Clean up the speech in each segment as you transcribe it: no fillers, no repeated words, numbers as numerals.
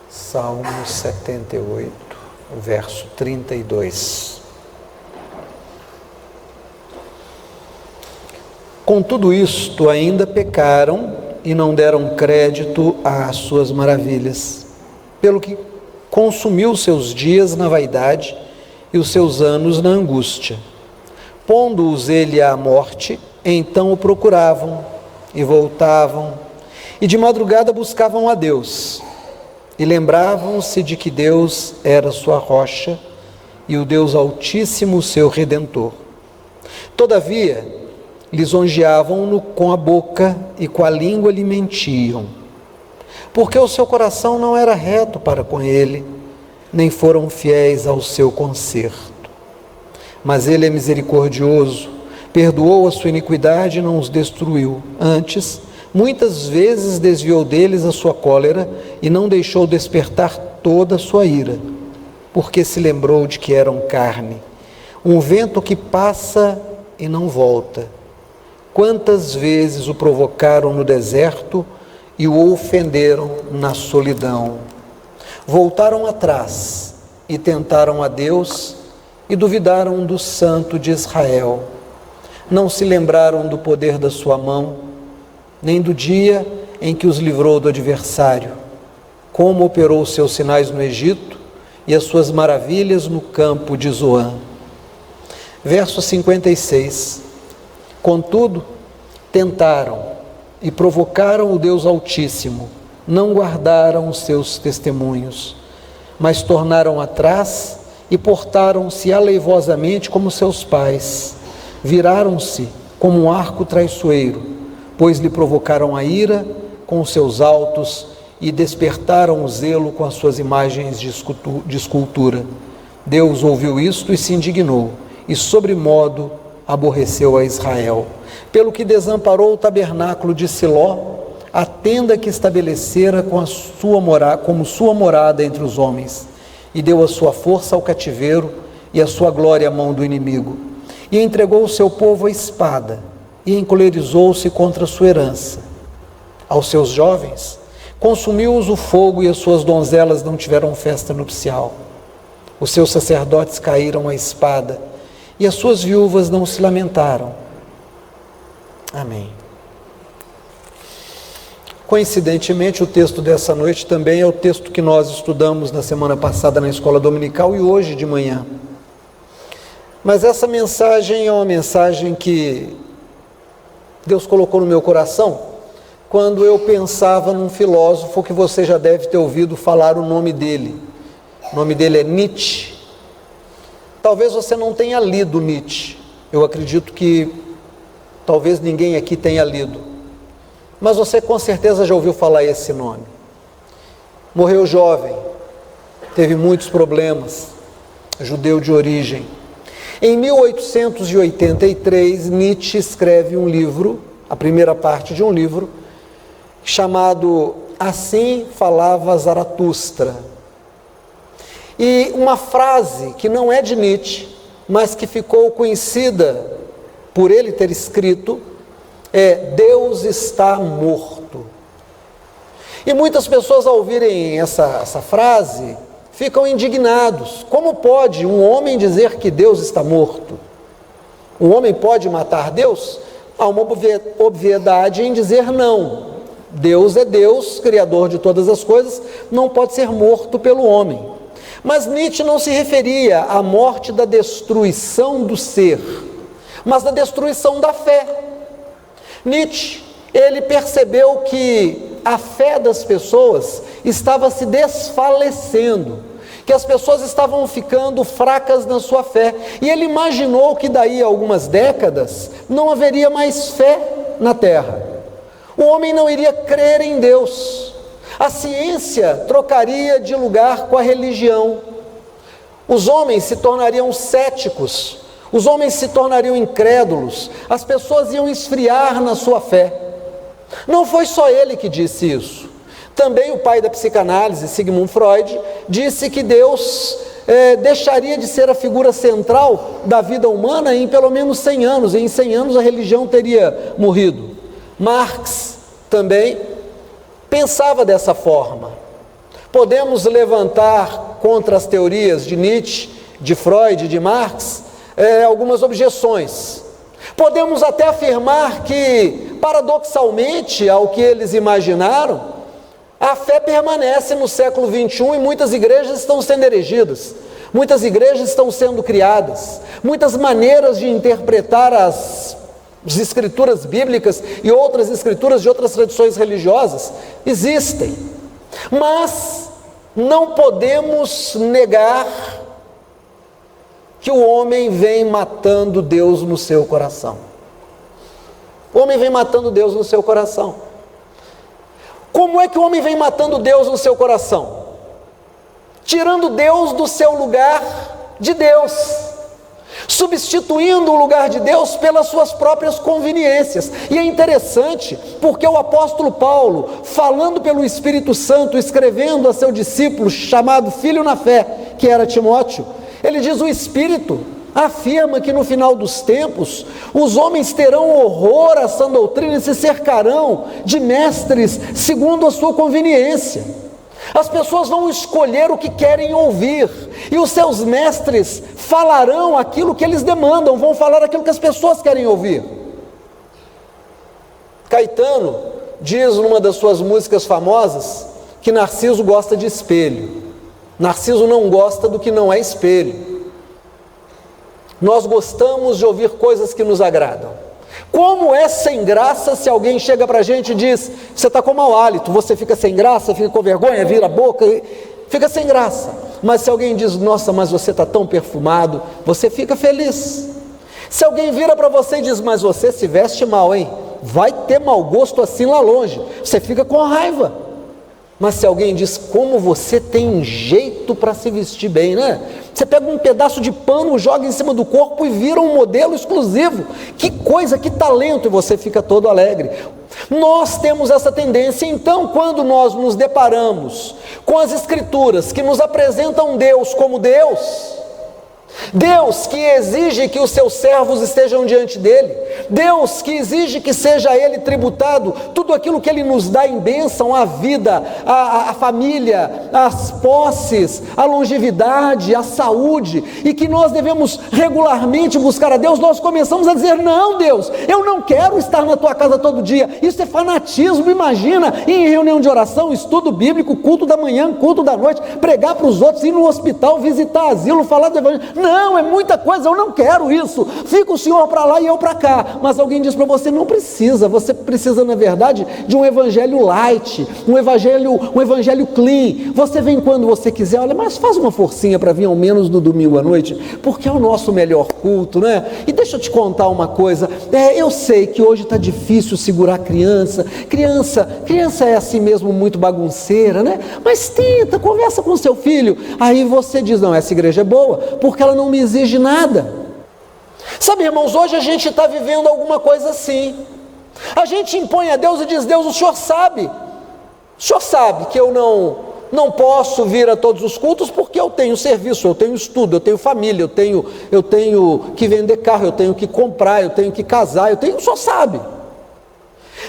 Salmo 78, verso 32. Com tudo isto ainda pecaram e não deram crédito às suas maravilhas, pelo que consumiu seus dias na vaidade e os seus anos na angústia. Pondo-os ele à morte, então o procuravam e voltavam, e de madrugada buscavam a Deus, e lembravam-se de que Deus era sua rocha e o Deus Altíssimo seu Redentor. Todavia, lisonjeavam-no com a boca e com a língua lhe mentiam, porque o seu coração não era reto para com ele, nem foram fiéis ao seu conserto. Mas ele é misericordioso, perdoou a sua iniquidade e não os destruiu. Antes, muitas vezes desviou deles a sua cólera e não deixou despertar toda a sua ira, porque se lembrou de que eram carne, um vento que passa e não volta. Quantas vezes o provocaram no deserto e o ofenderam na solidão. Voltaram atrás e tentaram a Deus e duvidaram do Santo de Israel. Não se lembraram do poder da sua mão, nem do dia em que os livrou do adversário, como operou seus sinais no Egito e as suas maravilhas no campo de Zoã. Verso 56. Contudo, tentaram e provocaram o Deus Altíssimo, não guardaram os seus testemunhos, mas tornaram atrás e portaram-se aleivosamente como seus pais, viraram-se como um arco traiçoeiro, pois lhe provocaram a ira com os seus altos e despertaram o zelo com as suas imagens de escultura. Deus ouviu isto e se indignou, e sobremodo aborreceu a Israel, pelo que desamparou o tabernáculo de Siló, a tenda que estabelecera como sua morada entre os homens, e deu a sua força ao cativeiro e a sua glória à mão do inimigo, e entregou o seu povo à espada, e encolerizou-se contra a sua herança. Aos seus jovens consumiu-os o fogo, e as suas donzelas não tiveram festa nupcial. Os seus sacerdotes caíram à espada, e as suas viúvas não se lamentaram. Amém. Coincidentemente, o texto dessa noite também é o texto que nós estudamos na semana passada na escola dominical e hoje de manhã. Mas essa mensagem é uma mensagem que Deus colocou no meu coração quando eu pensava num filósofo que você já deve ter ouvido falar o nome dele. O nome dele é Nietzsche. Talvez você não tenha lido Nietzsche. Eu acredito que talvez ninguém aqui tenha lido. Mas você com certeza já ouviu falar esse nome. Morreu jovem, teve muitos problemas, judeu de origem. Em 1883, Nietzsche escreve um livro, a primeira parte de um livro, chamado Assim Falava Zaratustra. E uma frase que não é de Nietzsche, mas que ficou conhecida por ele ter escrito, é: Deus está morto. E muitas pessoas, ao ouvirem essa frase, ficam indignados. Como pode um homem dizer que Deus está morto? Um homem pode matar Deus? Há uma obviedade em dizer não. Deus é Deus, Criador de todas as coisas, não pode ser morto pelo homem. Mas Nietzsche não se referia à morte da destruição do ser, mas da destruição da fé. Nietzsche, ele percebeu que a fé das pessoas estava se desfalecendo, que as pessoas estavam ficando fracas na sua fé, e ele imaginou que daí a algumas décadas não haveria mais fé na terra. O homem não iria crer em Deus. A ciência trocaria de lugar com a religião. Os homens se tornariam céticos, os homens se tornariam incrédulos, as pessoas iam esfriar na sua fé. Não foi só ele que disse isso. Também o pai da psicanálise, Sigmund Freud, disse que Deus deixaria de ser a figura central da vida humana em pelo menos 100 anos, e em 100 anos a religião teria morrido. Marx também pensava dessa forma. Podemos levantar contra as teorias de Nietzsche, de Freud, de Marx, algumas objeções. Podemos até afirmar que, paradoxalmente, ao que eles imaginaram, a fé permanece no século XXI e muitas igrejas estão sendo erigidas, muitas igrejas estão sendo criadas, muitas maneiras de interpretar as escrituras bíblicas e outras escrituras de outras tradições religiosas existem. Mas não podemos negar que o homem vem matando Deus no seu coração. O homem vem matando Deus no seu coração. Como é que o homem vem matando Deus no seu coração? Tirando Deus do seu lugar de Deus, substituindo o lugar de Deus pelas suas próprias conveniências. E é interessante, porque o apóstolo Paulo, falando pelo Espírito Santo, escrevendo a seu discípulo, chamado filho na fé, que era Timóteo, ele diz: o Espírito afirma que no final dos tempos, os homens terão horror à sã doutrina e se cercarão de mestres segundo a sua conveniência. As pessoas vão escolher o que querem ouvir, e os seus mestres falarão aquilo que eles demandam, vão falar aquilo que as pessoas querem ouvir. Caetano diz numa das suas músicas famosas que Narciso gosta de espelho. Narciso não gosta do que não é espelho. Nós gostamos de ouvir coisas que nos agradam. Como é sem graça se alguém chega para a gente e diz: você está com mau hálito, você fica sem graça, fica com vergonha, vira a boca, fica sem graça. Mas se alguém diz: nossa, mas você está tão perfumado, você fica feliz. Se alguém vira para você e diz: mas você se veste mal, hein? Vai ter mau gosto assim lá longe, você fica com raiva. Mas se alguém diz: como você tem jeito para se vestir bem, né? Você pega um pedaço de pano, joga em cima do corpo e vira um modelo exclusivo. Que coisa, que talento! E você fica todo alegre. Nós temos essa tendência. Então, quando nós nos deparamos com as Escrituras que nos apresentam Deus como Deus, Deus que exige que os seus servos estejam diante dele, Deus que exige que seja a ele tributado tudo aquilo que ele nos dá em bênção, a vida, a família, as posses, a longevidade, a saúde, e que nós devemos regularmente buscar a Deus, nós começamos a dizer: não, Deus, eu não quero estar na tua casa todo dia. Isso é fanatismo. Imagina, ir em reunião de oração, estudo bíblico, culto da manhã, culto da noite, pregar para os outros, ir no hospital, visitar asilo, falar do evangelho. Não, é muita coisa, eu não quero isso. Fica o senhor para lá e eu para cá. Mas alguém diz para você: não precisa, você precisa na verdade de um evangelho light, um evangelho clean. Você vem quando você quiser. Olha, mas faz uma forcinha para vir ao menos no domingo à noite, porque é o nosso melhor culto, né? E deixa eu te contar uma coisa, eu sei que hoje está difícil segurar criança é assim mesmo, muito bagunceira, né? Mas tenta, conversa com seu filho. Aí você diz: não, essa igreja é boa, porque ela não me exige nada. Sabe, irmãos, hoje a gente está vivendo alguma coisa assim. A gente impõe a Deus e diz: Deus, o Senhor sabe que eu não posso vir a todos os cultos porque eu tenho serviço, eu tenho estudo, eu tenho família, eu tenho que vender carro, eu tenho que comprar, eu tenho que casar, o Senhor sabe.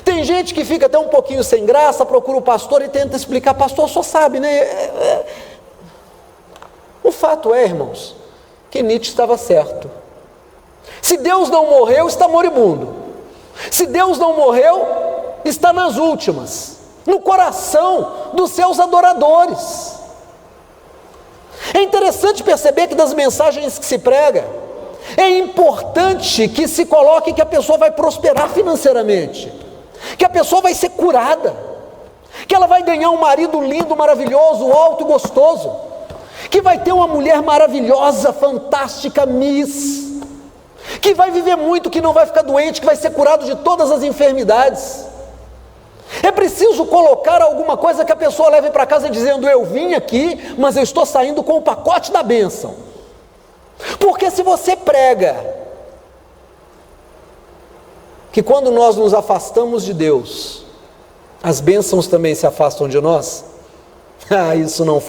Tem gente que fica até um pouquinho sem graça, procura o pastor e tenta explicar: pastor, o Senhor sabe, né? O fato é, irmãos, que Nietzsche estava certo. Se Deus não morreu, está moribundo. Se Deus não morreu, está nas últimas, no coração dos seus adoradores. É interessante perceber que das mensagens que se prega, é importante que se coloque que a pessoa vai prosperar financeiramente, que a pessoa vai ser curada, que ela vai ganhar um marido lindo, maravilhoso, alto e gostoso, que vai ter uma mulher maravilhosa, fantástica, miss, que vai viver muito, que não vai ficar doente, que vai ser curado de todas as enfermidades. É preciso colocar alguma coisa que a pessoa leve para casa dizendo: eu vim aqui, mas eu estou saindo com o pacote da bênção. Porque se você prega que quando nós nos afastamos de Deus, as bênçãos também se afastam de nós, isso não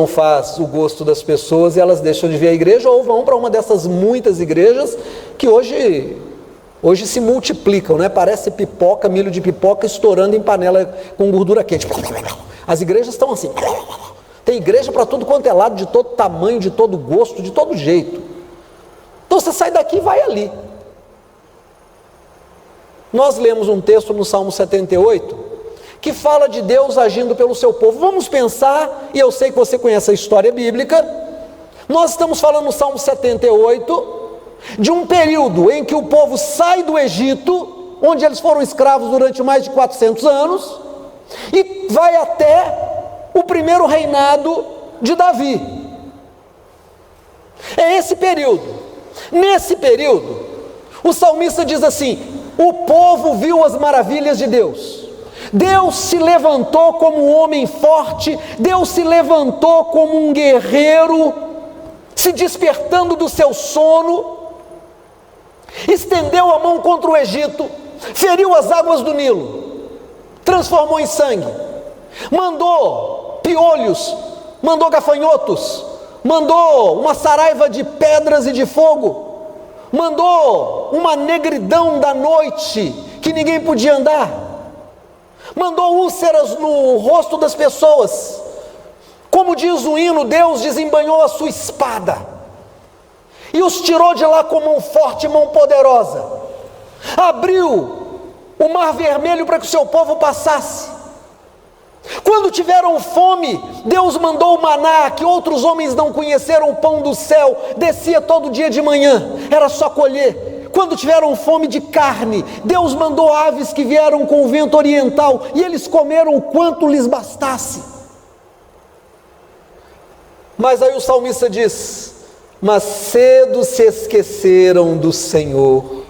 faz o gosto das pessoas, e elas deixam de vir à igreja ou vão para uma dessas muitas igrejas que hoje se multiplicam, né? Parece pipoca, milho de pipoca estourando em panela com gordura quente. As igrejas estão assim, tem igreja para tudo quanto é lado, de todo tamanho, de todo gosto, de todo jeito. Então você sai daqui e vai ali. Nós lemos um texto no Salmo 78, que fala de Deus agindo pelo seu povo. Vamos pensar, e eu sei que você conhece a história bíblica, nós estamos falando no Salmo 78, de um período em que o povo sai do Egito, onde eles foram escravos durante mais de 400 anos, e vai até o primeiro reinado de Davi. É esse período. Nesse período, o salmista diz assim: o povo viu as maravilhas de Deus. Deus se levantou como um homem forte, Deus se levantou como um guerreiro, se despertando do seu sono, estendeu a mão contra o Egito, feriu as águas do Nilo, transformou em sangue, mandou piolhos, mandou gafanhotos, mandou uma saraiva de pedras e de fogo, mandou uma negridão da noite que ninguém podia andar, mandou úlceras no rosto das pessoas. Como diz o hino, Deus desembanhou a sua espada e os tirou de lá com mão forte e mão poderosa, abriu o mar vermelho para que o seu povo passasse. Quando tiveram fome, Deus mandou o maná, que outros homens não conheceram, o pão do céu, descia todo dia de manhã, era só colher. Quando tiveram fome de carne, Deus mandou aves que vieram com o vento oriental, e eles comeram o quanto lhes bastasse. Mas aí o salmista diz: mas cedo se esqueceram do Senhor,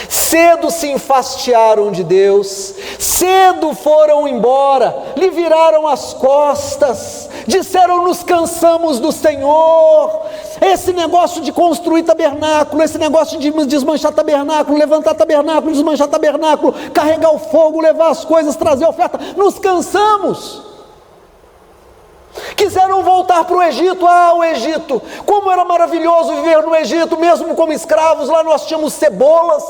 cedo se enfastiaram de Deus, cedo foram embora, lhe viraram as costas, disseram: nos cansamos do Senhor. Esse negócio de construir tabernáculo, esse negócio de desmanchar tabernáculo, levantar tabernáculo, desmanchar tabernáculo, carregar o fogo, levar as coisas, trazer a oferta, nos cansamos. Quiseram voltar para o Egito. O Egito, como era maravilhoso viver no Egito, mesmo como escravos, lá nós tínhamos cebolas.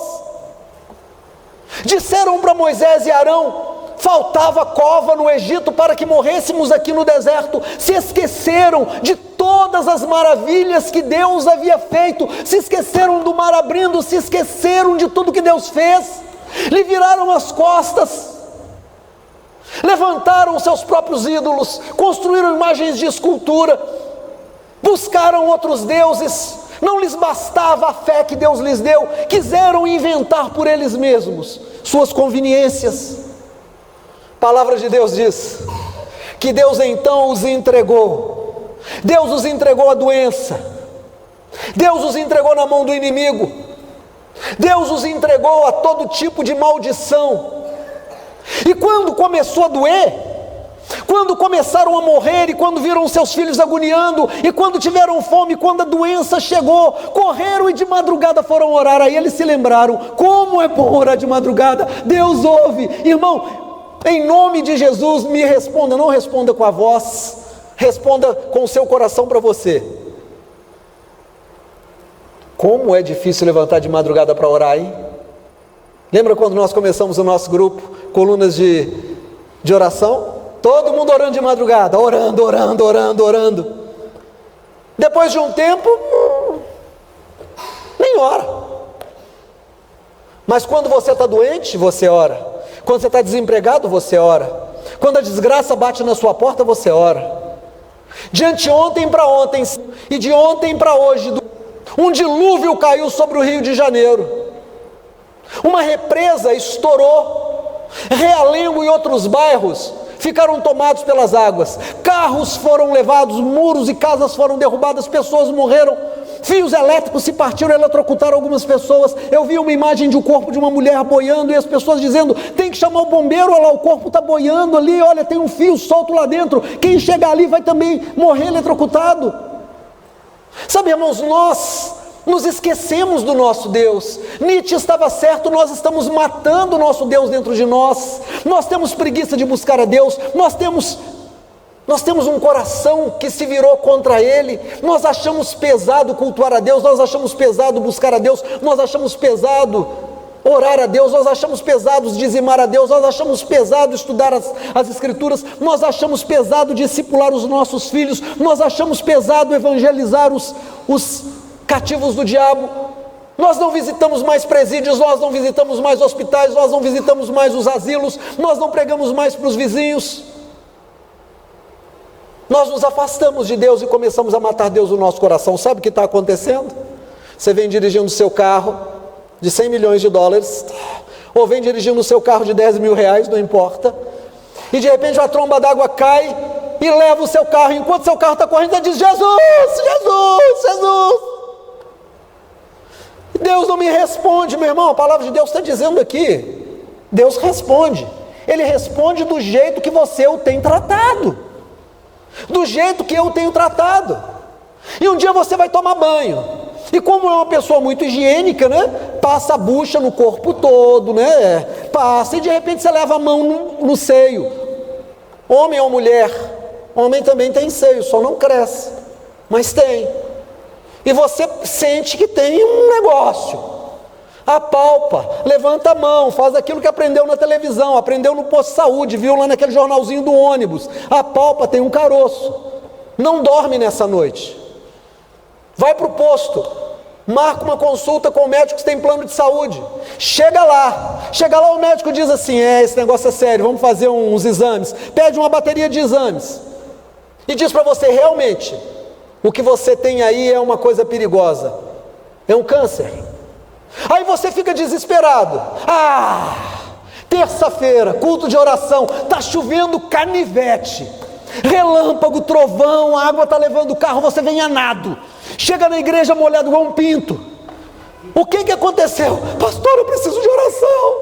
Disseram para Moisés e Arão: faltava cova no Egito para que morrêssemos aqui no deserto. Se esqueceram de todas as maravilhas que Deus havia feito, se esqueceram do mar abrindo, se esqueceram de tudo que Deus fez, lhe viraram as costas, levantaram seus próprios ídolos, construíram imagens de escultura, buscaram outros deuses, não lhes bastava a fé que Deus lhes deu, quiseram inventar por eles mesmos suas conveniências. A palavra de Deus diz que Deus então os entregou, Deus os entregou à doença, Deus os entregou na mão do inimigo, Deus os entregou a todo tipo de maldição. E quando começou a doer, quando começaram a morrer, e quando viram seus filhos agoniando, e quando tiveram fome, quando a doença chegou, correram e de madrugada foram orar. Aí eles se lembraram: como é bom orar de madrugada, Deus ouve. Irmão, em nome de Jesus, me responda, não responda com a voz, responda com o seu coração para você. Como é difícil levantar de madrugada para orar, hein? Lembra quando nós começamos o nosso grupo, colunas de oração? Todo mundo orando de madrugada, orando. Depois de um tempo, nem ora. Mas quando você está doente, você ora. Quando você está desempregado, você ora. Quando a desgraça bate na sua porta, você ora. De anteontem para ontem, e de ontem para hoje, um dilúvio caiu sobre o Rio de Janeiro. Uma represa estourou, Realengo e outros bairros ficaram tomados pelas águas, carros foram levados, muros e casas foram derrubadas, pessoas morreram, fios elétricos se partiram, eletrocutaram algumas pessoas. Eu vi uma imagem de um corpo de uma mulher boiando, e as pessoas dizendo: tem que chamar o bombeiro, olha lá, o corpo está boiando ali, olha, tem um fio solto lá dentro, quem chegar ali vai também morrer eletrocutado. Sabe, irmãos, nós nos esquecemos do nosso Deus. Nietzsche estava certo, nós estamos matando o nosso Deus dentro de nós. Nós temos preguiça de buscar a Deus, nós temos um coração que se virou contra Ele, nós achamos pesado cultuar a Deus, nós achamos pesado buscar a Deus, nós achamos pesado orar a Deus, nós achamos pesado dizimar a Deus, nós achamos pesado estudar as Escrituras, nós achamos pesado discipular os nossos filhos, nós achamos pesado evangelizar os cativos do diabo. Nós não visitamos mais presídios, nós não visitamos mais hospitais, nós não visitamos mais os asilos, nós não pregamos mais para os vizinhos. Nós nos afastamos de Deus e começamos a matar Deus no nosso coração. Sabe o que está acontecendo? Você vem dirigindo o seu carro de 100 milhões de dólares, ou vem dirigindo o seu carro de 10 mil reais, não importa, e de repente uma tromba d'água cai e leva o seu carro. Enquanto seu carro está correndo, você diz: Jesus, Jesus, Jesus. Deus não me responde, meu irmão. A palavra de Deus está dizendo aqui, Deus responde. Ele responde do jeito que você o tem tratado, do jeito que eu o tenho tratado. E um dia você vai tomar banho, e como é uma pessoa muito higiênica, né, passa a bucha no corpo todo, né, passa, e de repente você leva a mão no seio. Homem ou mulher, homem também tem seio, só não cresce, mas tem. E você sente que tem um negócio, apalpa, levanta a mão, faz aquilo que aprendeu na televisão, aprendeu no posto de saúde, viu lá naquele jornalzinho do ônibus, apalpa, tem um caroço, não dorme nessa noite, vai para o posto, marca uma consulta com o médico que tem plano de saúde, chega lá o médico diz assim: esse negócio é sério, vamos fazer uns exames, pede uma bateria de exames, e diz para você: realmente, o que você tem aí é uma coisa perigosa, é um câncer. Aí você fica desesperado. Terça-feira, culto de oração, está chovendo canivete, relâmpago, trovão, a água está levando o carro, você vem a nado, chega na igreja molhado igual um pinto. O que aconteceu? Pastor, eu preciso de oração.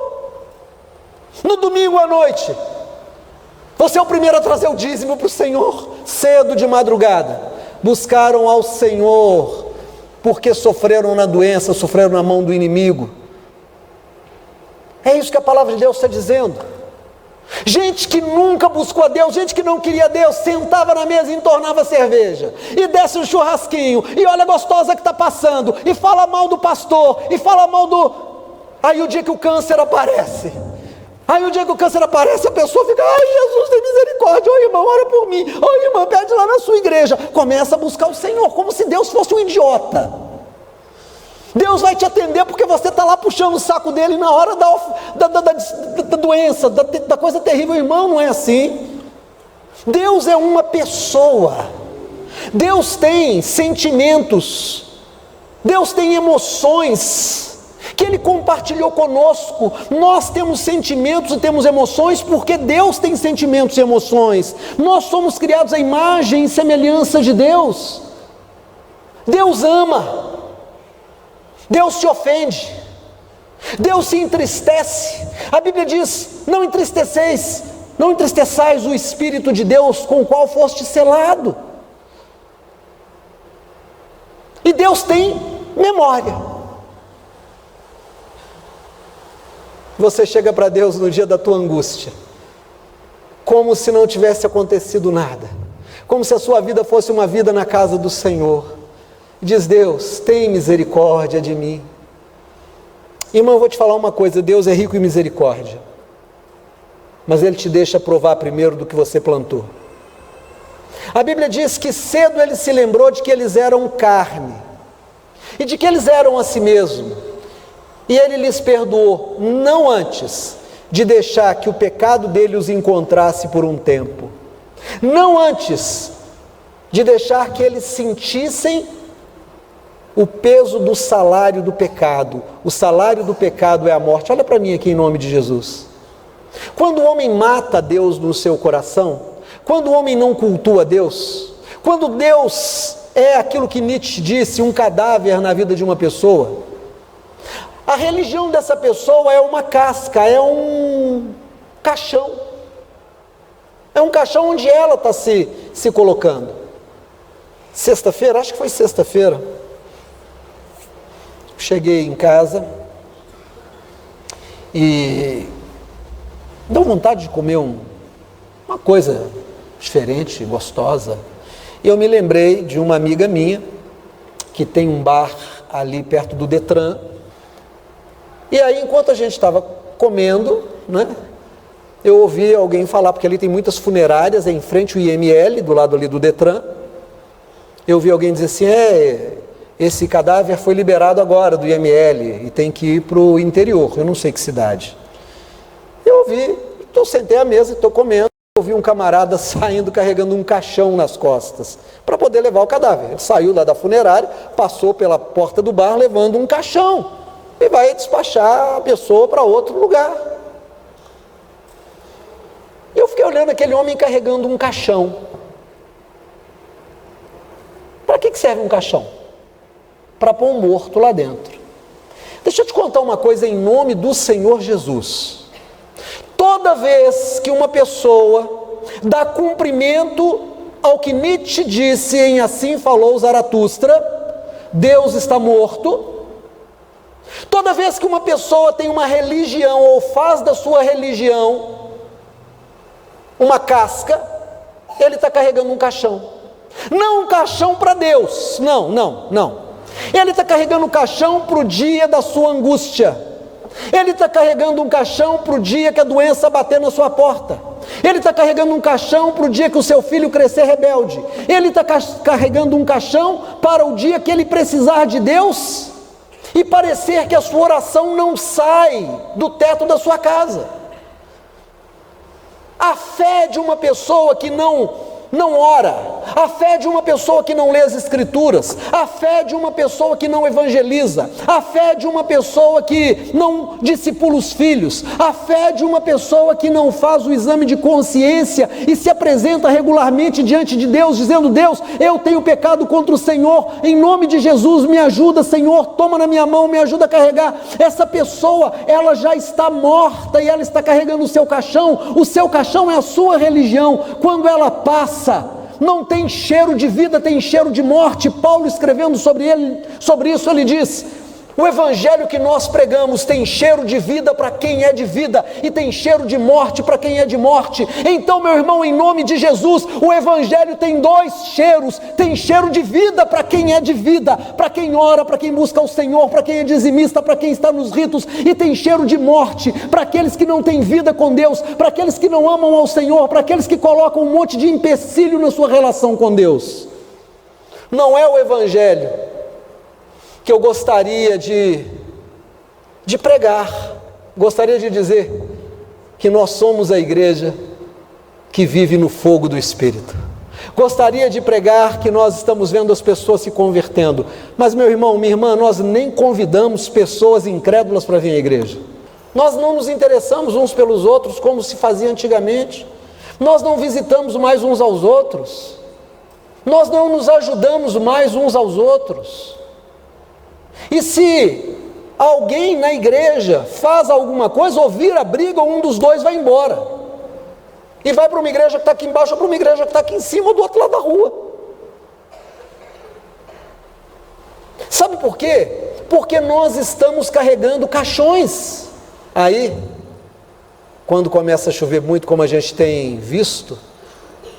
No domingo à noite, você é o primeiro a trazer o dízimo para o Senhor, cedo de madrugada. Buscaram ao Senhor, porque sofreram na doença, sofreram na mão do inimigo. É isso que a palavra de Deus está dizendo. Gente que nunca buscou a Deus, gente que não queria Deus, sentava na mesa e entornava cerveja, e desce um churrasquinho, e olha a gostosa que está passando, e fala mal do pastor, e fala mal do... Aí o dia que o câncer aparece, a pessoa fica: ai, Jesus, tem misericórdia, ô irmão, ora por mim, ô irmã, pede lá na sua igreja, começa a buscar o Senhor, como se Deus fosse um idiota. Deus vai te atender porque você está lá puxando o saco dele na hora da doença, da coisa terrível. Irmão, não é assim. Deus é uma pessoa, Deus tem sentimentos, Deus tem emoções que Ele compartilhou conosco. Nós temos sentimentos e temos emoções porque Deus tem sentimentos e emoções. Nós somos criados à imagem e semelhança de Deus. Deus ama, Deus se ofende, Deus se entristece. A Bíblia diz: não entristeçais o Espírito de Deus, com o qual foste selado. E Deus tem memória. Você chega para Deus no dia da tua angústia, como se não tivesse acontecido nada, como se a sua vida fosse uma vida na casa do Senhor. Diz: Deus, tem misericórdia de mim. Irmão, eu vou te falar uma coisa: Deus é rico em misericórdia, mas Ele te deixa provar primeiro do que você plantou. A Bíblia diz que cedo Ele se lembrou de que eles eram carne, e de que eles eram a si mesmo, e Ele lhes perdoou, não antes de deixar que o pecado dele os encontrasse por um tempo, não antes de deixar que eles sentissem o peso do salário do pecado. O salário do pecado é a morte. Olha para mim aqui em nome de Jesus. Quando o homem mata Deus no seu coração, quando o homem não cultua Deus, quando Deus é aquilo que Nietzsche disse, um cadáver na vida de uma pessoa, a religião dessa pessoa é uma casca, é um caixão. É um caixão onde ela está se colocando. Sexta-feira, acho que foi sexta-feira, cheguei em casa e deu vontade de comer uma coisa diferente, gostosa. E eu me lembrei de uma amiga minha que tem um bar ali perto do Detran. E aí, enquanto a gente estava comendo, né, eu ouvi alguém falar, porque ali tem muitas funerárias, é em frente ao IML, do lado ali do Detran. Eu ouvi alguém dizer assim, esse cadáver foi liberado agora do IML e tem que ir para o interior, eu não sei que cidade. Eu ouvi, sentei à mesa e estou comendo, eu vi um camarada saindo carregando um caixão nas costas, para poder levar o cadáver. Ele saiu lá da funerária, passou pela porta do bar levando um caixão, e vai despachar a pessoa para outro lugar. Eu fiquei olhando aquele homem carregando um caixão. Para que serve um caixão? Para pôr um morto lá dentro. Deixa eu te contar uma coisa em nome do Senhor Jesus. Toda vez que uma pessoa dá cumprimento ao que Nietzsche disse em Assim Falou Zaratustra, Deus está morto. Toda vez que uma pessoa tem uma religião ou faz da sua religião uma casca, ele está carregando um caixão. Não um caixão para Deus, não. Ele está carregando um caixão para o dia da sua angústia. Ele está carregando um caixão para o dia que a doença bater na sua porta. Ele está carregando um caixão para o dia que o seu filho crescer rebelde. Ele está carregando um caixão para o dia que ele precisar de Deus e parecer que a sua oração não sai do teto da sua casa. A fé de uma pessoa que não ora, a fé de uma pessoa que não lê as Escrituras, a fé de uma pessoa que não evangeliza, a fé de uma pessoa que não discipula os filhos, a fé de uma pessoa que não faz o exame de consciência e se apresenta regularmente diante de Deus, dizendo: Deus, eu tenho pecado contra o Senhor, em nome de Jesus me ajuda, Senhor, toma na minha mão, me ajuda a carregar. Essa pessoa, ela já está morta e ela está carregando o seu caixão é a sua religião. Quando ela passa, não tem cheiro de vida, tem cheiro de morte. Paulo, escrevendo sobre isso, ele diz: o evangelho que nós pregamos tem cheiro de vida para quem é de vida e tem cheiro de morte para quem é de morte. Então, meu irmão, em nome de Jesus, o evangelho tem dois cheiros: tem cheiro de vida para quem é de vida, para quem ora, para quem busca o Senhor, para quem é dizimista, para quem está nos ritos, e tem cheiro de morte para aqueles que não têm vida com Deus, para aqueles que não amam ao Senhor, para aqueles que colocam um monte de empecilho na sua relação com Deus. Não é o evangelho que eu gostaria de pregar, gostaria de dizer que nós somos a igreja que vive no fogo do Espírito. Gostaria de pregar que nós estamos vendo as pessoas se convertendo, mas, meu irmão, minha irmã, nós nem convidamos pessoas incrédulas para vir à igreja. Nós não nos interessamos uns pelos outros como se fazia antigamente. Nós não visitamos mais uns aos outros. Nós não nos ajudamos mais uns aos outros. E se alguém na igreja faz alguma coisa, ou vira briga, um dos dois vai embora e vai para uma igreja que está aqui embaixo, ou para uma igreja que está aqui em cima, ou do outro lado da rua. Sabe por quê? Porque nós estamos carregando caixões. Aí, quando começa a chover muito, como a gente tem visto,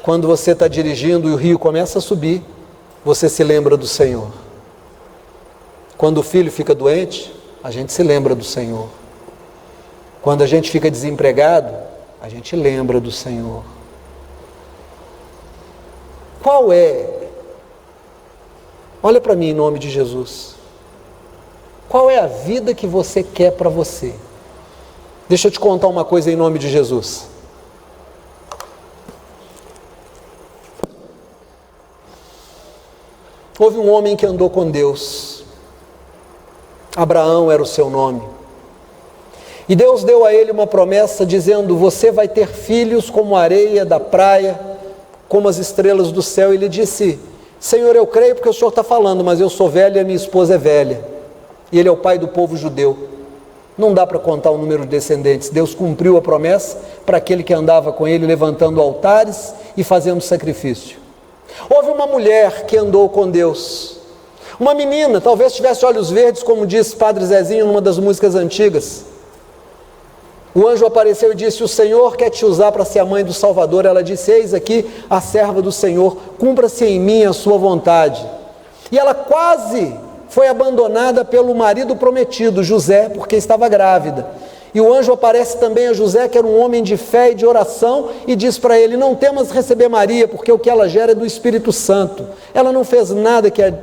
quando você está dirigindo e o rio começa a subir, você se lembra do Senhor. Quando o filho fica doente, a gente se lembra do Senhor. Quando a gente fica desempregado, a gente lembra do Senhor. Qual é? Olha para mim em nome de Jesus. Qual é a vida que você quer para você? Deixa eu te contar uma coisa em nome de Jesus. Houve um homem que andou com Deus. Abraão era o seu nome. E Deus deu a ele uma promessa dizendo: você vai ter filhos como a areia da praia, como as estrelas do céu. E ele disse: Senhor, eu creio porque o Senhor está falando, mas eu sou velho e a minha esposa é velha. E ele é o pai do povo judeu. Não dá para contar o número de descendentes. Deus cumpriu a promessa para aquele que andava com ele, levantando altares e fazendo sacrifício. Houve uma mulher que andou com Deus. Uma menina, talvez tivesse olhos verdes, como diz Padre Zezinho numa das músicas antigas. O anjo apareceu e disse: o Senhor quer te usar para ser a mãe do Salvador. Ela disse: eis aqui a serva do Senhor, cumpra-se em mim a sua vontade. E ela quase foi abandonada pelo marido prometido, José, porque estava grávida. E o anjo aparece também a José, que era um homem de fé e de oração, e diz para ele: não temas receber Maria, porque o que ela gera é do Espírito Santo. Ela não fez nada que a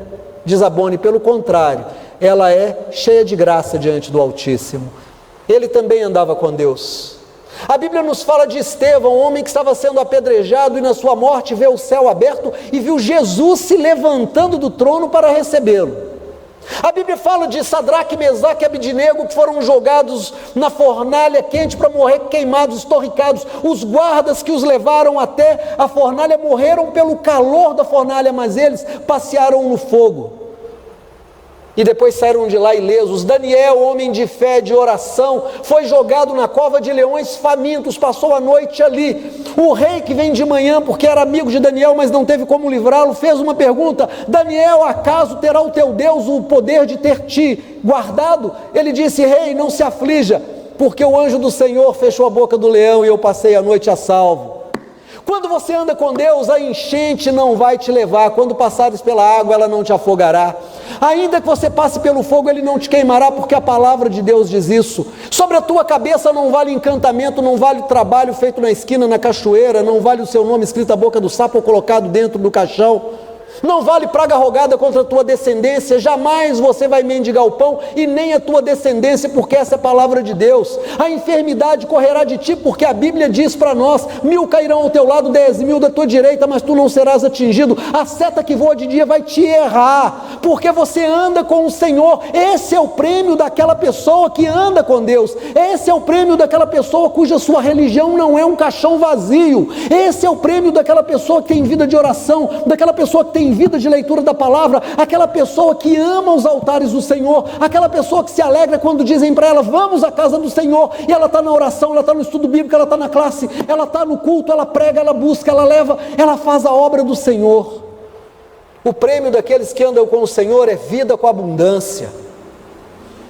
desabone, pelo contrário, ela é cheia de graça diante do Altíssimo. Ele também andava com Deus. A Bíblia nos fala de Estevão, um homem que estava sendo apedrejado, e na sua morte vê o céu aberto e viu Jesus se levantando do trono para recebê-lo. A Bíblia fala de Sadraque, Mesaque e Abidnego, que foram jogados na fornalha quente para morrer queimados, estorricados. Os guardas que os levaram até a fornalha morreram pelo calor da fornalha, mas eles passearam no fogo e depois saíram de lá ilesos. Daniel, homem de fé, de oração, foi jogado na cova de leões famintos, passou a noite ali. O rei, que vem de manhã porque era amigo de Daniel, mas não teve como livrá-lo, fez uma pergunta: Daniel, acaso terá o teu Deus o poder de ter te guardado? Ele disse: rei, não se aflija, porque o anjo do Senhor fechou a boca do leão e eu passei a noite a salvo. Quando você anda com Deus, a enchente não vai te levar. Quando passares pela água, ela não te afogará. Ainda que você passe pelo fogo, ele não te queimará, porque a palavra de Deus diz isso. Sobre a tua cabeça não vale encantamento, não vale trabalho feito na esquina, na cachoeira, não vale o seu nome escrito à boca do sapo ou colocado dentro do caixão. Não vale praga rogada contra a tua descendência. Jamais você vai mendigar o pão, e nem a tua descendência, porque essa é a palavra de Deus. A enfermidade correrá de ti, porque a Bíblia diz para nós: 1000 cairão ao teu lado, 10.000 da tua direita, mas tu não serás atingido. A seta que voa de dia vai te errar, porque você anda com o Senhor. Esse é o prêmio daquela pessoa que anda com Deus. Esse é o prêmio daquela pessoa cuja sua religião não é um caixão vazio. Esse é o prêmio daquela pessoa que tem vida de oração, daquela pessoa que tem vida de leitura da palavra, aquela pessoa que ama os altares do Senhor, aquela pessoa que se alegra quando dizem para ela: vamos à casa do Senhor, e ela está na oração, ela está no estudo bíblico, ela está na classe, ela está no culto, ela prega, ela busca, ela leva, ela faz a obra do Senhor. O prêmio daqueles que andam com o Senhor é vida com abundância.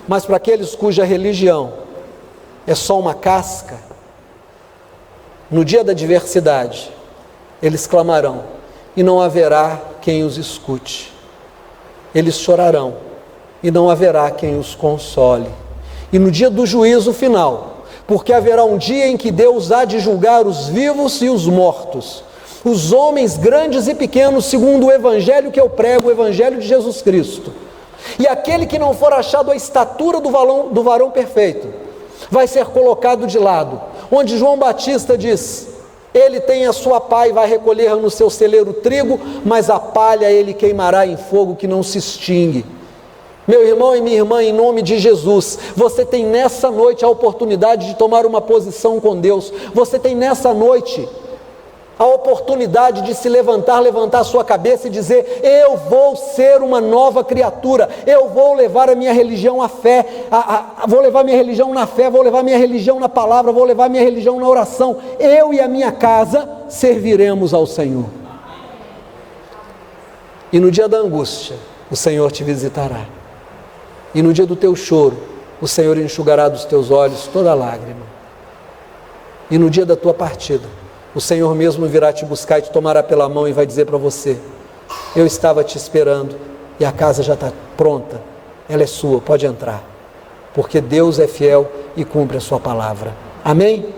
Mas para aqueles cuja religião é só uma casca, no dia da adversidade eles clamarão e não haverá quem os escute. Eles chorarão e não haverá quem os console. E no dia do juízo final, porque haverá um dia em que Deus há de julgar os vivos e os mortos, os homens grandes e pequenos, segundo o evangelho que eu prego, o evangelho de Jesus Cristo. E aquele que não for achado à estatura do varão perfeito vai ser colocado de lado, onde João Batista diz: ele tem a sua pá e vai recolher no seu celeiro trigo, mas a palha ele queimará em fogo que não se extingue. Meu irmão e minha irmã, em nome de Jesus, você tem nessa noite a oportunidade de tomar uma posição com Deus. Você tem nessa noite a oportunidade de se levantar a sua cabeça e dizer: eu vou ser uma nova criatura, eu vou levar a minha religião à fé, vou levar minha religião na fé, vou levar minha religião na palavra, vou levar minha religião na oração. Eu e a minha casa serviremos ao Senhor. E no dia da angústia, o Senhor te visitará. E no dia do teu choro, o Senhor enxugará dos teus olhos toda lágrima. E no dia da tua partida, o Senhor mesmo virá te buscar e te tomará pela mão e vai dizer para você: eu estava te esperando e a casa já está pronta, ela é sua, pode entrar, porque Deus é fiel e cumpre a sua palavra. Amém?